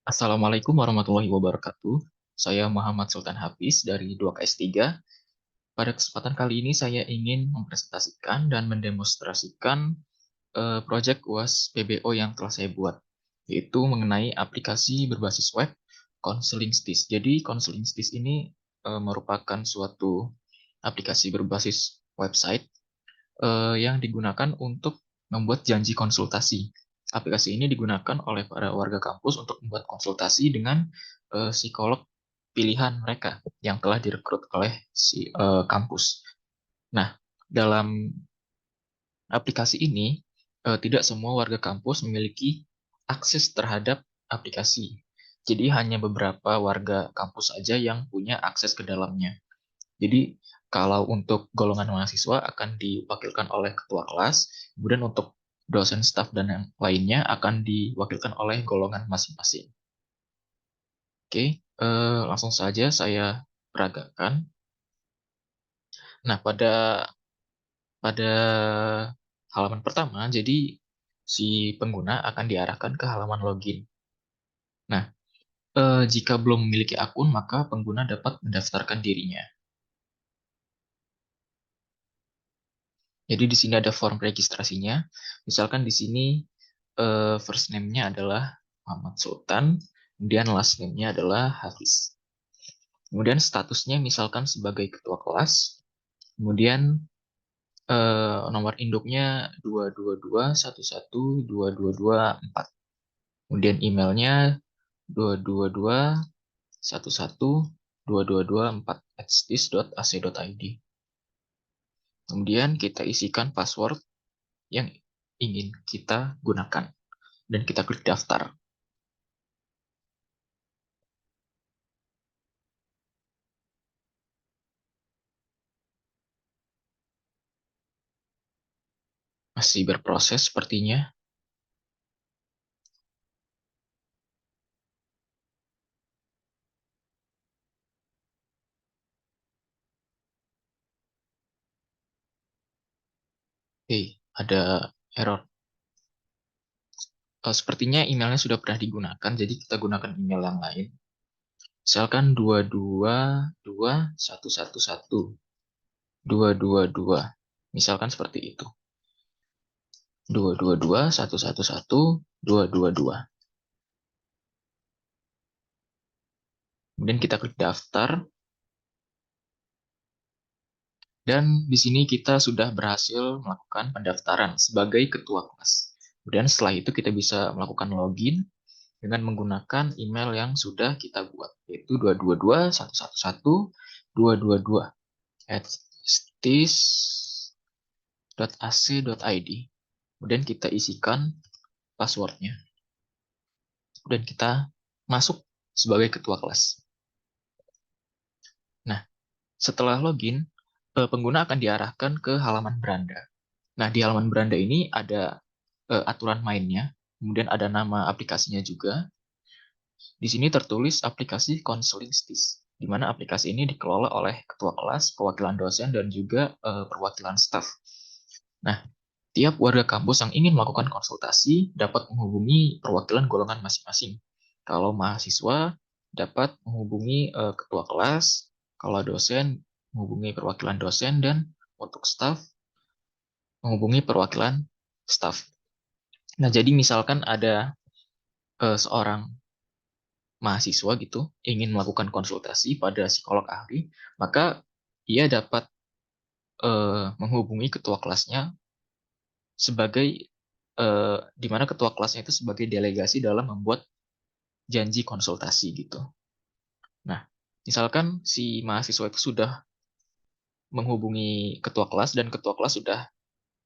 Assalamualaikum warahmatullahi wabarakatuh. Saya Muhammad Sultan Hafiz dari 2KS3. Pada kesempatan kali ini saya ingin mempresentasikan dan mendemonstrasikan proyek UAS PBO yang telah saya buat, yaitu mengenai aplikasi berbasis web Counseling STIS. Jadi Counseling STIS ini merupakan suatu aplikasi berbasis website yang digunakan untuk membuat janji konsultasi. Aplikasi ini digunakan oleh para warga kampus untuk membuat konsultasi dengan psikolog pilihan mereka yang telah direkrut oleh si kampus. Nah, dalam aplikasi ini tidak semua warga kampus memiliki akses terhadap aplikasi. Jadi hanya beberapa warga kampus saja yang punya akses ke dalamnya. Jadi kalau untuk golongan mahasiswa akan diwakilkan oleh ketua kelas, kemudian untuk dosen, staf, dan yang lainnya akan diwakilkan oleh golongan masing-masing. Oke, langsung saja saya peragakan. Nah, pada halaman pertama, jadi si pengguna akan diarahkan ke halaman login. Nah, jika belum memiliki akun, maka pengguna dapat mendaftarkan dirinya. Jadi di sini ada form registrasinya. Misalkan di sini first name-nya adalah Muhammad Sultan, kemudian last name-nya adalah Hafiz. Kemudian statusnya misalkan sebagai ketua kelas, kemudian nomor induknya 222112224. Kemudian emailnya 222112224@stis.ac.id. Kemudian kita isikan password yang ingin kita gunakan dan kita klik daftar. Masih berproses sepertinya. Oke, ada error. Sepertinya emailnya sudah pernah digunakan, jadi kita gunakan email yang lain. Misalkan 222111222. Misalkan seperti itu. 222111222. Kemudian kita klik daftar. Dan di sini kita sudah berhasil melakukan pendaftaran sebagai ketua kelas. Kemudian setelah itu kita bisa melakukan login dengan menggunakan email yang sudah kita buat, yaitu 222111222 stis.ac.id. Kemudian kita isikan passwordnya. Dan kita masuk sebagai ketua kelas. Nah, setelah login, pengguna akan diarahkan ke halaman beranda. Nah, di halaman beranda ini ada aturan mainnya, kemudian ada nama aplikasinya juga. Di sini tertulis aplikasi Counseling STIS, di mana aplikasi ini dikelola oleh ketua kelas, perwakilan dosen, dan juga perwakilan staf. Nah, tiap warga kampus yang ingin melakukan konsultasi dapat menghubungi perwakilan golongan masing-masing. Kalau mahasiswa dapat menghubungi ketua kelas, kalau dosen menghubungi perwakilan dosen, dan untuk staf menghubungi perwakilan staf. Nah, jadi misalkan ada seorang mahasiswa gitu ingin melakukan konsultasi pada psikolog ahli, maka ia dapat menghubungi ketua kelasnya sebagai di mana ketua kelasnya itu sebagai delegasi dalam membuat janji konsultasi gitu. Nah, misalkan si mahasiswa itu sudah menghubungi ketua kelas dan ketua kelas sudah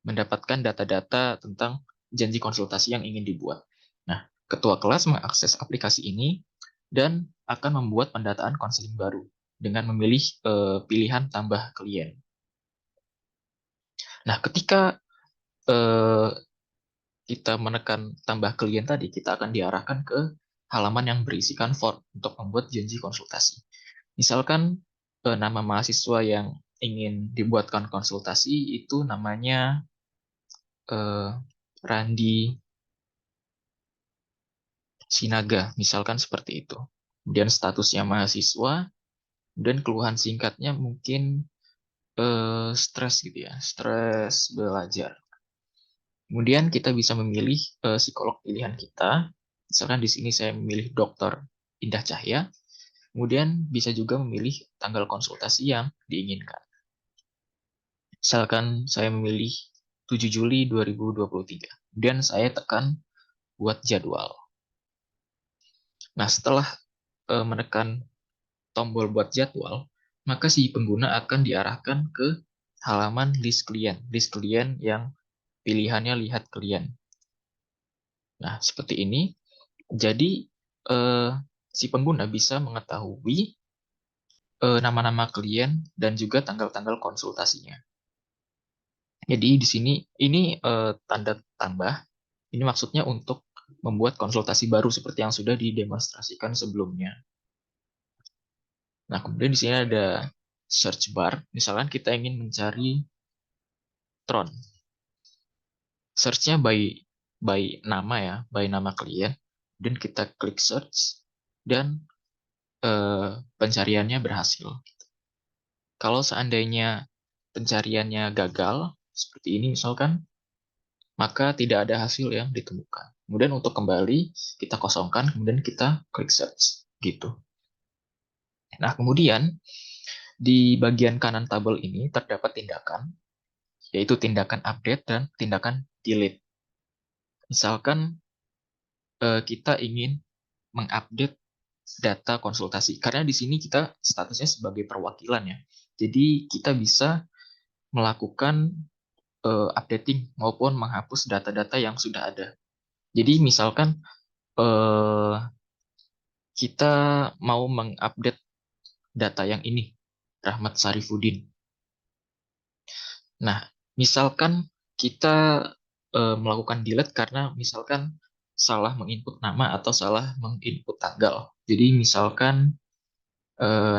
mendapatkan data-data tentang janji konsultasi yang ingin dibuat. Nah, ketua kelas mengakses aplikasi ini dan akan membuat pendataan konseling baru dengan memilih pilihan tambah klien. Nah, ketika eh, kita menekan tambah klien tadi, kita akan diarahkan ke halaman yang berisikan form untuk membuat janji konsultasi. Misalkan nama mahasiswa yang ingin dibuatkan konsultasi itu namanya Randi Sinaga, misalkan seperti itu. Kemudian statusnya mahasiswa, dan keluhan singkatnya mungkin stres gitu ya, stres belajar. Kemudian kita bisa memilih psikolog pilihan kita. Misalkan di sini saya memilih Dr. Indah Cahya. Kemudian bisa juga memilih tanggal konsultasi yang diinginkan. Misalkan saya memilih 7 Juli 2023. Kemudian saya tekan buat jadwal. Nah, setelah menekan tombol buat jadwal, maka si pengguna akan diarahkan ke halaman list klien yang pilihannya lihat klien. Nah, seperti ini. Jadi, eh, si pengguna bisa mengetahui nama-nama klien dan juga tanggal-tanggal konsultasinya. Jadi di sini ini tanda tambah. Ini maksudnya untuk membuat konsultasi baru seperti yang sudah didemonstrasikan sebelumnya. Nah, kemudian di sini ada search bar. Misalkan kita ingin mencari Tron. Search-nya by nama ya, by nama klien. Dan kita klik search dan pencariannya berhasil. Kalau seandainya pencariannya gagal, seperti ini misalkan, maka tidak ada hasil yang ditemukan. Kemudian untuk kembali, kita kosongkan, kemudian kita klik search. Gitu. Nah, kemudian di bagian kanan tabel ini terdapat tindakan, yaitu tindakan update dan tindakan delete. Misalkan kita ingin mengupdate data konsultasi, karena di sini kita statusnya sebagai perwakilan ya. Jadi kita bisa melakukan updating maupun menghapus data-data yang sudah ada. Jadi misalkan eh, kita mau mengupdate data yang ini, Rahmat Sarifudin. Nah, misalkan kita melakukan delete karena misalkan salah menginput nama atau salah menginput tanggal. Jadi misalkan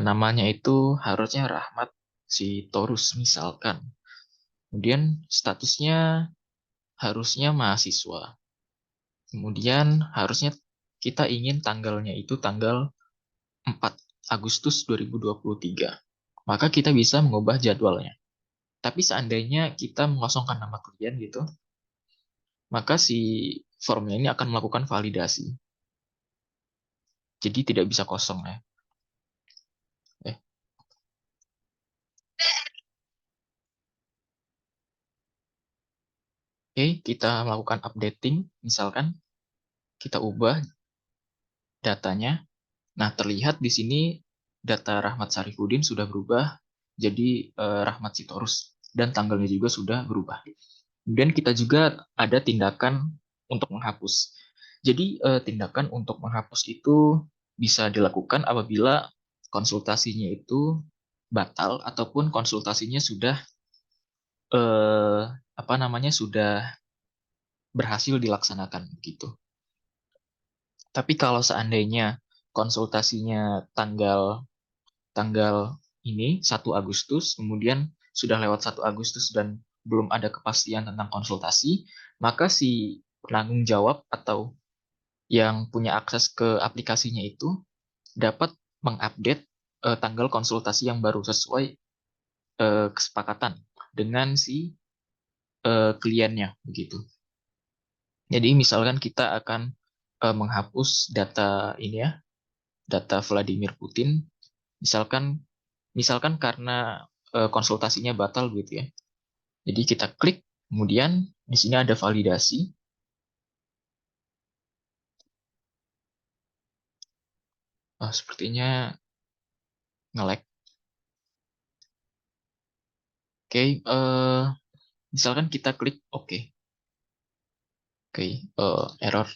namanya itu harusnya Rahmat Sitorus misalkan. Kemudian statusnya harusnya mahasiswa. Kemudian harusnya kita ingin tanggalnya itu tanggal 4 Agustus 2023. Maka kita bisa mengubah jadwalnya. Tapi seandainya kita mengosongkan nama klien gitu, maka si formnya ini akan melakukan validasi. Jadi tidak bisa kosong ya. Eh, Oke, kita melakukan updating, misalkan kita ubah datanya. Nah, terlihat di sini data Rahmat Sarifudin sudah berubah jadi Rahmat Sitorus dan tanggalnya juga sudah berubah. Kemudian kita juga ada tindakan untuk menghapus. Jadi tindakan untuk menghapus itu bisa dilakukan apabila konsultasinya itu batal ataupun konsultasinya sudah eh, apa namanya sudah berhasil dilaksanakan gitu. Tapi kalau seandainya konsultasinya tanggal tanggal ini 1 Agustus, kemudian sudah lewat 1 Agustus dan belum ada kepastian tentang konsultasi, maka si penanggung jawab atau yang punya akses ke aplikasinya itu dapat mengupdate tanggal konsultasi yang baru sesuai kesepakatan dengan si kliennya begitu. Jadi misalkan kita akan menghapus data ini ya, data Vladimir Putin, misalkan misalkan karena konsultasinya batal gitu ya. Jadi kita klik, kemudian di sini ada validasi. Sepertinya nge-lag. Oke, misalkan kita klik OK. Oke, error,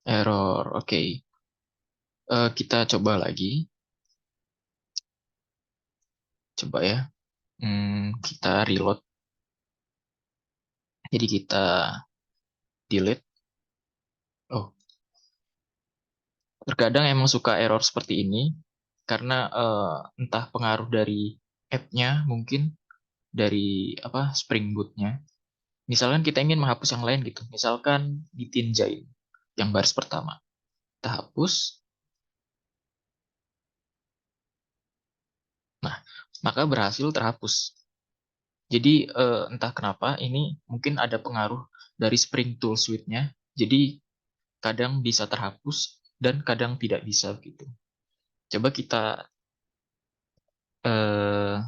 error. Oke, kita coba lagi. Coba ya. Kita reload. Jadi kita delete. Oh, terkadang emang suka error seperti ini karena entah pengaruh dari app-nya mungkin dari apa Spring Boot-nya. Misalkan kita ingin menghapus yang lain gitu. Misalkan di Tinjain. yang baris pertama. Kita hapus. Nah, maka berhasil terhapus. Jadi entah kenapa ini mungkin ada pengaruh dari Spring Tool Suite-nya. Jadi kadang bisa terhapus dan kadang tidak bisa gitu. Coba kita eh,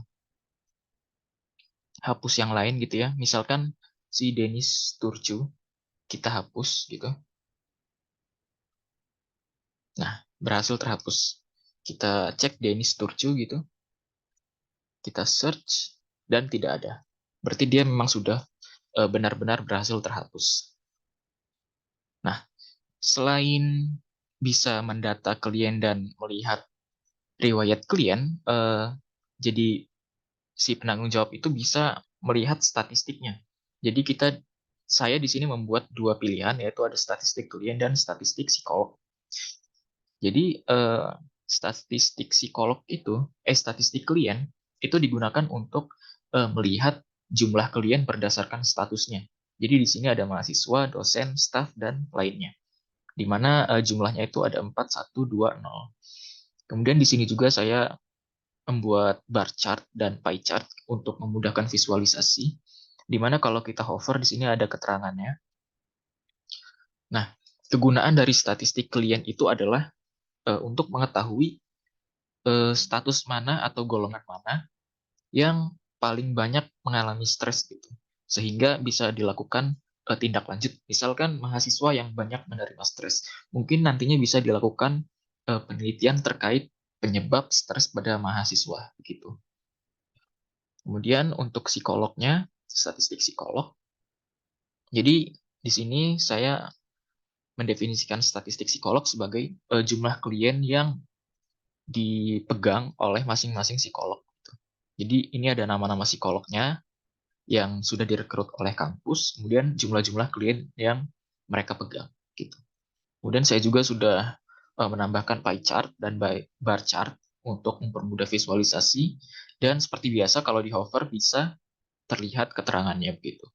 hapus yang lain gitu ya. Misalkan si Denis Turcu kita hapus gitu. Nah, berhasil terhapus. Kita cek Denis Turcu gitu. Kita search dan tidak ada. Berarti dia memang sudah benar-benar berhasil terhapus. Nah, selain bisa mendata klien dan melihat riwayat klien, jadi si penanggung jawab itu bisa melihat statistiknya. Jadi saya di sini membuat dua pilihan, yaitu ada statistik klien dan statistik psikolog. Jadi statistik psikolog itu, statistik klien itu digunakan untuk melihat jumlah klien berdasarkan statusnya. Jadi di sini ada mahasiswa, dosen, staf, dan lainnya. Di mana jumlahnya itu ada 4, 1, 2, 0. Kemudian di sini juga saya membuat bar chart dan pie chart untuk memudahkan visualisasi. Di mana kalau kita hover di sini ada keterangannya. Nah, kegunaan dari statistik klien itu adalah untuk mengetahui status mana atau golongan mana yang paling banyak mengalami stres gitu. Sehingga bisa dilakukan tindak lanjut. Misalkan mahasiswa yang banyak menerima stres, mungkin nantinya bisa dilakukan penelitian terkait penyebab stres pada mahasiswa gitu. Kemudian untuk psikolognya, statistik psikolog. Jadi di sini saya mendefinisikan statistik psikolog sebagai jumlah klien yang dipegang oleh masing-masing psikolog. Jadi ini ada nama-nama psikolognya yang sudah direkrut oleh kampus, kemudian jumlah-jumlah klien yang mereka pegang. Gitu. Kemudian saya juga sudah menambahkan pie chart dan bar chart untuk mempermudah visualisasi. Dan seperti biasa kalau di hover bisa terlihat keterangannya begitu.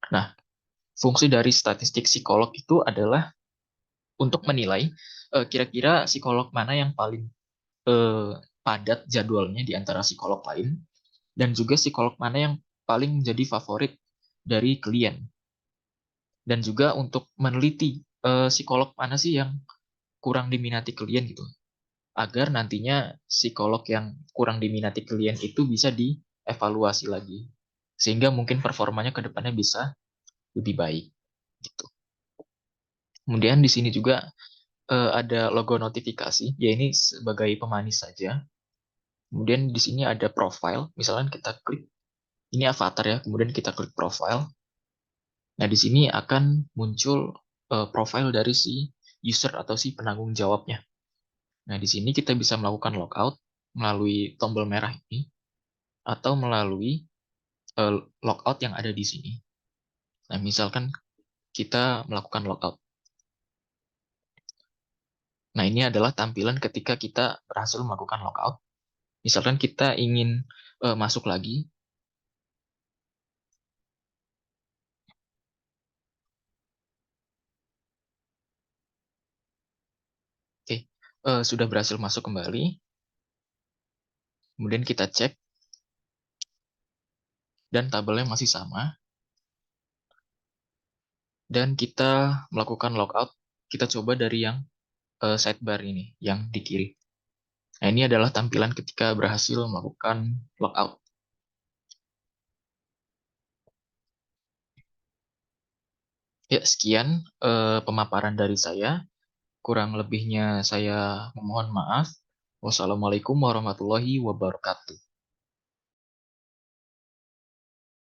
Nah, fungsi dari statistik psikolog itu adalah untuk menilai kira-kira psikolog mana yang paling eh, padat jadwalnya di antara psikolog lain, dan juga psikolog mana yang paling menjadi favorit dari klien. Dan juga untuk meneliti psikolog mana sih yang kurang diminati klien gitu. Agar nantinya psikolog yang kurang diminati klien itu bisa dievaluasi lagi. Sehingga mungkin performanya ke depannya bisa lebih baik gitu. Kemudian di sini juga ada logo notifikasi, ya ini sebagai pemanis saja. Kemudian di sini ada profile, misalkan kita klik, ini avatar ya, kemudian kita klik profile. Nah, di sini akan muncul profile dari si user atau si penanggung jawabnya. Nah, di sini kita bisa melakukan logout melalui tombol merah ini, atau melalui logout yang ada di sini. Nah, misalkan kita melakukan logout. Nah, ini adalah tampilan ketika kita berhasil melakukan logout. Misalkan kita ingin masuk lagi. Oke, sudah berhasil masuk kembali. Kemudian kita cek, dan tabelnya masih sama. Dan kita melakukan logout. Kita coba dari yang sidebar ini, yang di kiri. Nah, ini adalah tampilan ketika berhasil melakukan logout. Ya, sekian pemaparan dari saya. Kurang lebihnya saya memohon maaf. Wassalamualaikum warahmatullahi wabarakatuh.